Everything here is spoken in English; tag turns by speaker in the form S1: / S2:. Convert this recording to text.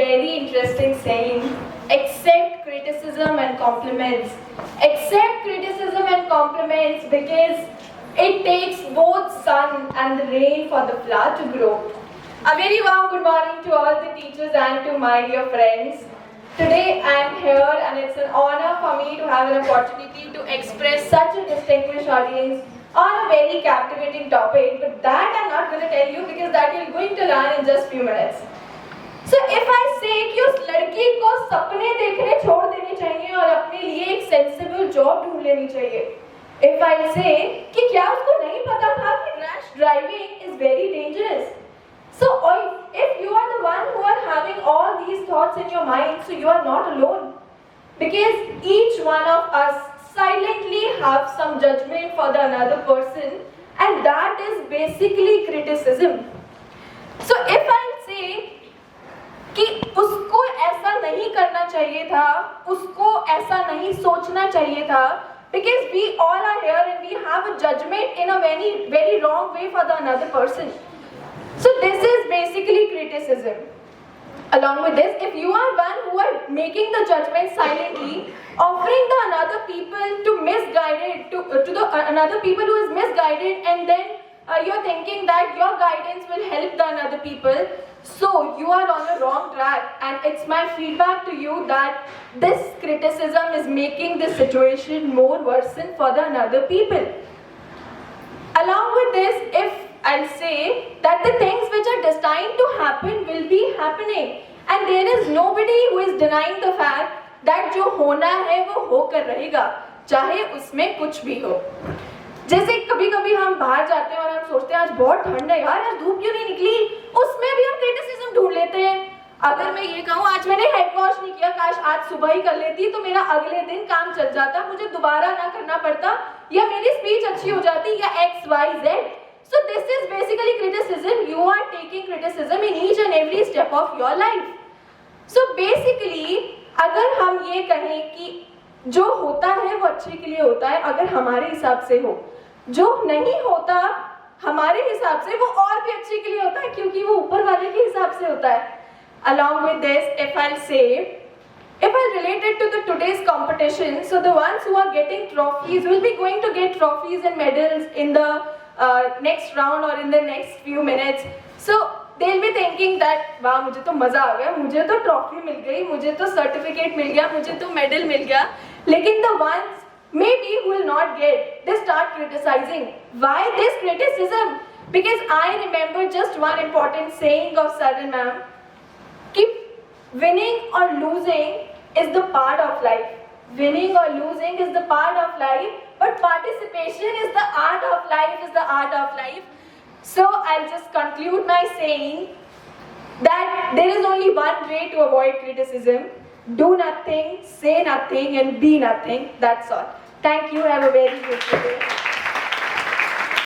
S1: very interesting saying. Accept criticism and compliments. Accept criticism and compliments because it takes both sun and the rain for the flower to grow. A very warm good morning to all the teachers and to my dear friends. Today I am here and it's an honor for me to have an opportunity to express such a distinguished audience on a very captivating topic, but that I'm not going to tell you because that you're going to learn in just few minutes. So if I say कि उस लड़की को सपने देखने छोड़ देने चाहिए और अपने लिए एक सेंसिबल जॉब ढूंढ लेनी चाहिए. If I say कि क्या उसको नहीं पता था कि rash driving is very dangerous. So if you are the one who are having all these thoughts in your mind, so you are not alone. Because each one of us silently have some judgment for the another person, and that is basically criticism. So if I say कि उसको ऐसा नहीं करना चाहिए था, उसको ऐसा नहीं सोचना चाहिए था, because we all are here and we have a judgment in a very wrong way for the another person. So this is basically criticism. Along with this, if you are one who are making the judgment silently, offering the another people to misguided to the another people who is misguided, and then you're thinking that your guidance will help the another people, so you are on the wrong track. And it's my feedback to you that this criticism is making the situation more worsen for the another people. Along with this, if I'll say that the things which are destined to happen will be happening, and there is nobody who is denying the fact that जो होना है वो होकर रहेगा, चाहे उसमें कुछ भी हो. जैसे कभी कभी हम बाहर जाते हैं और हम सोचते हैं आज बहुत ठंड है यार, आज धूप क्यों नहीं निकली, उसमें भी हम क्रिटिसिज्म ढूंढ लेते हैं. अगर मैं ये कहूँ आज मैंने हेड वॉश नहीं किया, काश आज सुबह ही कर लेती तो मेरा अगले दिन काम चल जाता, मुझे दोबारा ना करना पड़ता, या मेरी स्पीच अच्छी हो जाती, या XYZ. So this is basically criticism. You are taking criticism in each and every step of your life. So basically अगर हम ये कहें कि जो होता है वो अच्छे के लिए होता है अगर हमारे हिसाब से हो, जो नहीं होता हमारे हिसाब से वो और भी अच्छे के लिए होता है क्योंकि वो ऊपर वाले के हिसाब से होता है. Along with this, if I relate it to the today's competition, so the ones who are getting trophies will be going to get trophies and medals in the next round or in the next few minutes. So they'll be thinking that वाह मुझे तो मजा आ गया, मुझे तो trophy मिल गई, मुझे तो सर्टिफिकेट मिल गया, मुझे तो मेडल मिल गया. लेकिन the ones maybe who will not get, they start criticizing. Why this criticism? Because I remember just one important saying of Saran ma'am, keep winning or losing is the part of life. Winning or losing is the part of life, but participation is the art of life, So I'll just conclude my saying that there is only one way to avoid criticism. Do nothing, say nothing, and be nothing. That's all. Thank you. Have a very good day.